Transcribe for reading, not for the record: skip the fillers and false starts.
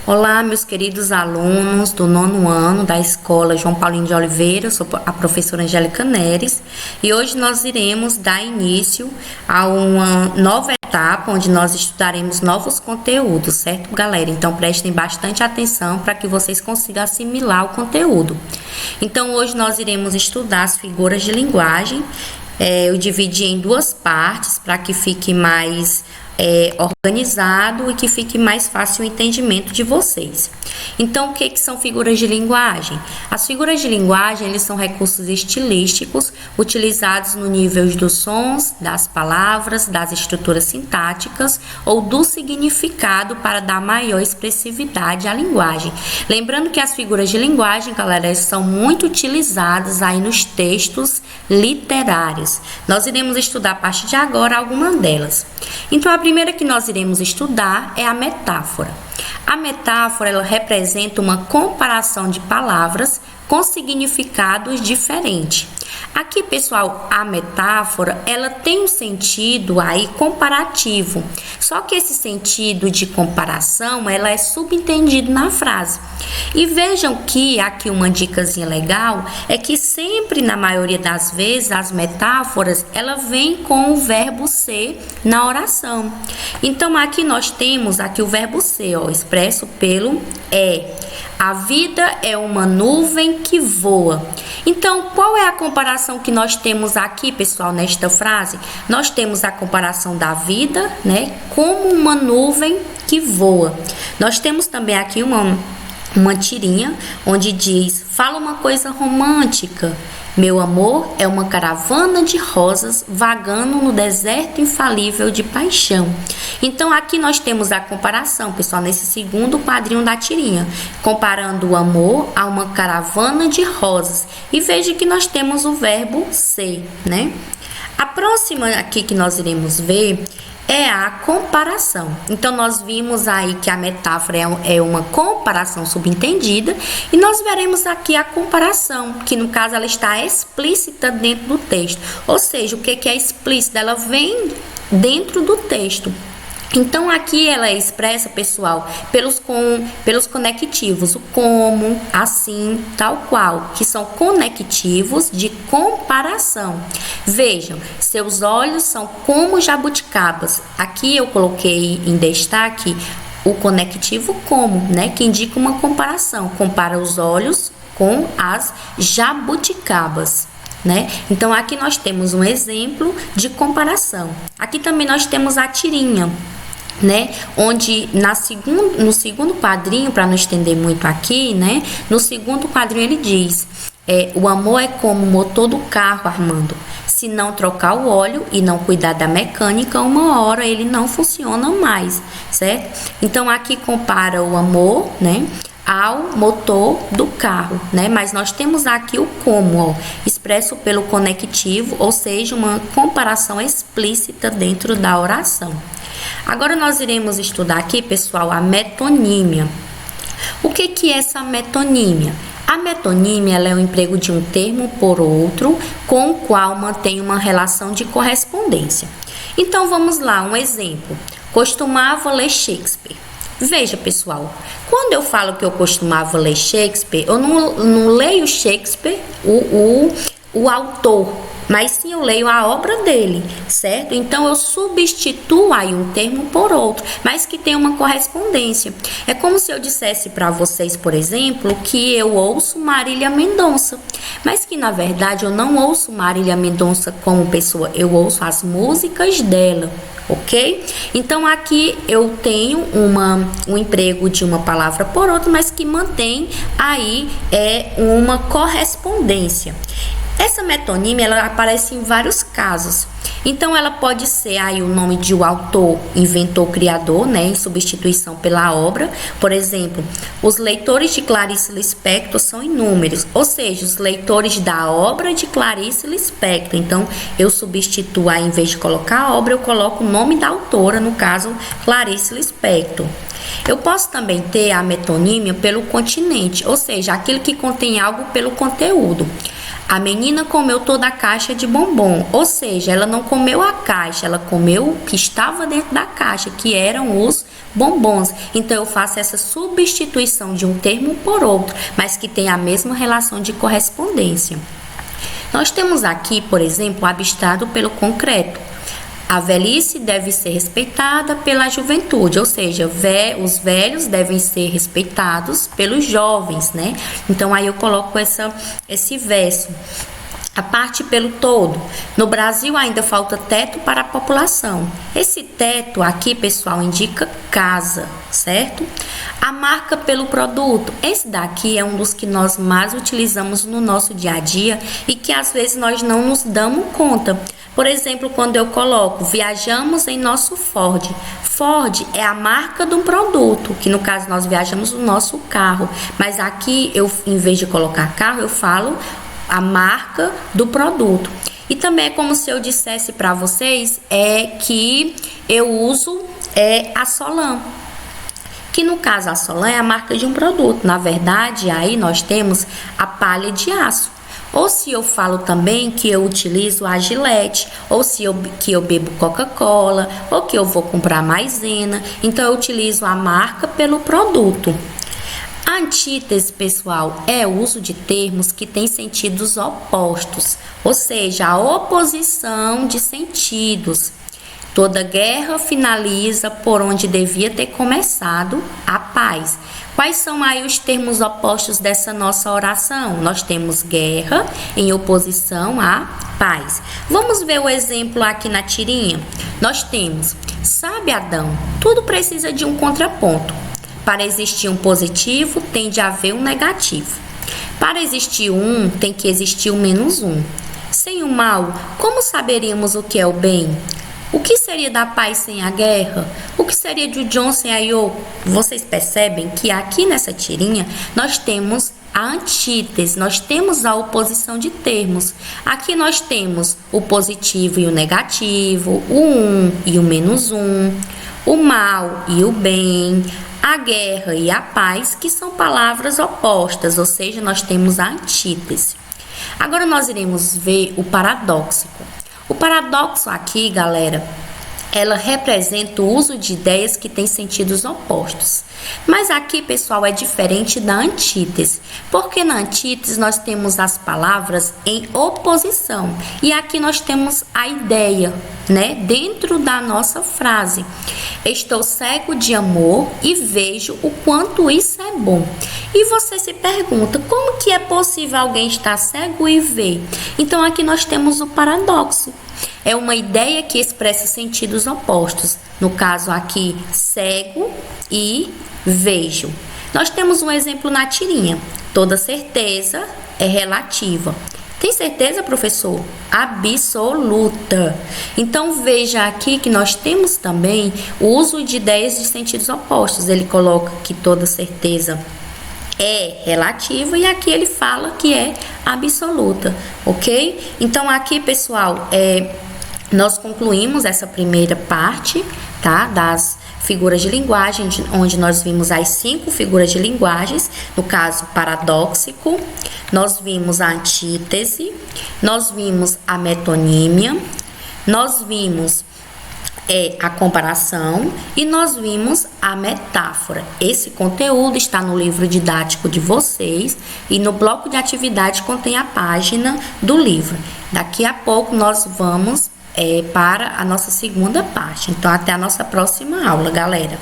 Olá, meus queridos alunos do 9º ano da Escola João Paulino de Oliveira, eu sou a professora Angélica Neres e hoje nós iremos dar início a uma nova etapa onde nós estudaremos novos conteúdos, certo, galera? Então prestem bastante atenção para que vocês consigam assimilar o conteúdo. Então hoje nós iremos estudar as figuras de linguagem. Eu dividi em duas partes para que fique mais organizado e que fique mais fácil o entendimento de vocês. Então, o que são figuras de linguagem? As figuras de linguagem, eles são recursos estilísticos utilizados no nível dos sons, das palavras, das estruturas sintáticas ou do significado para dar maior expressividade à linguagem. Lembrando que as figuras de linguagem, galera, são muito utilizadas aí nos textos literários. Nós iremos estudar a partir de agora algumas delas. Então, a primeira que nós iremos estudar é a metáfora. A metáfora, ela representa uma comparação de palavras com significados diferentes. Aqui, pessoal, a metáfora, ela tem um sentido aí comparativo. Só que esse sentido de comparação, ela é subentendido na frase. E vejam que aqui uma dicasinha legal é que sempre, na maioria das vezes, as metáforas, ela vem com o verbo ser na oração. Então, aqui nós temos aqui o verbo ser, ó, expresso pelo é. A vida é uma nuvem que voa. Então, qual é a comparação que nós temos aqui, pessoal, nesta frase? Nós temos a comparação da vida, né, como uma nuvem que voa. Nós temos também aqui uma tirinha onde diz: fala uma coisa romântica. Meu amor é uma caravana de rosas vagando no deserto infalível de paixão. Então, aqui nós temos a comparação, pessoal, nesse segundo quadrinho da tirinha, comparando o amor a uma caravana de rosas. E veja que nós temos o verbo ser, né? A próxima aqui que nós iremos ver é a comparação. Então, nós vimos aí que a metáfora é uma comparação subentendida e nós veremos aqui a comparação, que no caso ela está explícita dentro do texto. Ou seja, o que é explícita? Ela vem dentro do texto. Então, aqui ela é expressa, pessoal, pelos conectivos, o como, assim, tal qual, que são conectivos de comparação. Vejam, seus olhos são como jabuticabas. Aqui eu coloquei em destaque o conectivo como, né, que indica uma comparação. Compara os olhos com as jabuticabas. Né? Então, aqui nós temos um exemplo de comparação. Aqui também nós temos a tirinha, né? Onde no segundo quadrinho, para não estender muito aqui, né? No segundo quadrinho ele diz: o amor é como o motor do carro, Armando. Se não trocar o óleo e não cuidar da mecânica, uma hora ele não funciona mais, certo? Então, aqui compara o amor, né, ao motor do carro, né? Mas nós temos aqui o como, ó, expresso pelo conectivo, ou seja, uma comparação explícita dentro da oração. Agora nós iremos estudar aqui, pessoal, a metonímia. O que é essa metonímia? A metonímia, ela é o emprego de um termo por outro com o qual mantém uma relação de correspondência. Então vamos lá, um exemplo. Costumava ler Shakespeare. Veja, pessoal, quando eu falo que eu costumava ler Shakespeare, eu não leio Shakespeare, o autor, mas sim eu leio a obra dele, certo? Então eu substituo aí um termo por outro, mas que tem uma correspondência. É como se eu dissesse para vocês, por exemplo, que eu ouço Marília Mendonça, mas que na verdade eu não ouço Marília Mendonça como pessoa, eu ouço as músicas dela. Ok? Então, aqui eu tenho um emprego de uma palavra por outra, mas que mantém aí uma correspondência. Essa metonímia, ela aparece em vários casos. Então, ela pode ser aí o nome de um autor, inventor, criador, né, em substituição pela obra. Por exemplo, os leitores de Clarice Lispector são inúmeros, ou seja, os leitores da obra de Clarice Lispector. Então, eu substituo aí, em vez de colocar a obra, eu coloco o nome da autora, no caso, Clarice Lispector. Eu posso também ter a metonímia pelo continente, ou seja, aquilo que contém algo pelo conteúdo. A menina comeu toda a caixa de bombom, ou seja, ela não comeu a caixa, ela comeu o que estava dentro da caixa, que eram os bombons. Então eu faço essa substituição de um termo por outro, mas que tem a mesma relação de correspondência. Nós temos aqui, por exemplo, o abstrato pelo concreto. A velhice deve ser respeitada pela juventude, ou seja, os velhos devem ser respeitados pelos jovens, né? Então aí eu coloco esse verso. A parte pelo todo. No Brasil ainda falta teto para a população. Esse teto aqui, pessoal, indica casa, certo? A marca pelo produto. Esse daqui é um dos que nós mais utilizamos no nosso dia a dia e que às vezes nós não nos damos conta. Por exemplo, quando eu coloco viajamos em nosso Ford. Ford é a marca de um produto, que no caso nós viajamos no nosso carro. Mas aqui, eu, em vez de colocar carro, eu falo a marca do produto. E também é como se eu dissesse para vocês que eu uso a Solan, que no caso a Solan é a marca de um produto. Na verdade, aí nós temos a palha de aço. Ou se eu falo também que eu utilizo a Gillette, ou que eu bebo Coca-Cola, ou que eu vou comprar maisena, então eu utilizo a marca pelo produto. A antítese, pessoal, é o uso de termos que têm sentidos opostos, ou seja, a oposição de sentidos. Toda guerra finaliza por onde devia ter começado, a paz. Quais são aí os termos opostos dessa nossa oração? Nós temos guerra em oposição à paz. Vamos ver o exemplo aqui na tirinha? Nós temos, sabe, Adão, tudo precisa de um contraponto. Para existir um positivo, tem de haver um negativo. Para existir um, tem que existir o menos um. Sem o mal, como saberíamos o que é o bem? O que seria da paz sem a guerra? O que seria de John sem a Yoko? Vocês percebem que aqui nessa tirinha nós temos a antítese, nós temos a oposição de termos. Aqui nós temos o positivo e o negativo, o um e o menos um, o mal e o bem, a guerra e a paz, que são palavras opostas, ou seja, nós temos a antítese. Agora nós iremos ver o paradóxico. O paradoxo aqui, galera, ela representa o uso de ideias que têm sentidos opostos. Mas aqui, pessoal, é diferente da antítese, porque na antítese nós temos as palavras em oposição e aqui nós temos a ideia, né, dentro da nossa frase. Estou cego de amor e vejo o quanto isso é bom. E você se pergunta, como que é possível alguém estar cego e ver? Então aqui nós temos o paradoxo. É uma ideia que expressa sentidos opostos. No caso aqui, cego e vejo. Nós temos um exemplo na tirinha. Toda certeza é relativa. Tem certeza, professor? Absoluta. Então, veja aqui que nós temos também o uso de ideias de sentidos opostos. Ele coloca que toda certeza é relativa e aqui ele fala que é absoluta, ok? Então, aqui, pessoal, nós concluímos essa primeira parte, tá? Das figuras de linguagem, onde nós vimos as 5 figuras de linguagens, no caso paradóxico, nós vimos a antítese, nós vimos a metonímia, nós vimos a comparação e nós vimos a metáfora. Esse conteúdo está no livro didático de vocês e no bloco de atividade contém a página do livro. Daqui a pouco nós vamos para a nossa segunda parte. Então, até a nossa próxima aula, galera.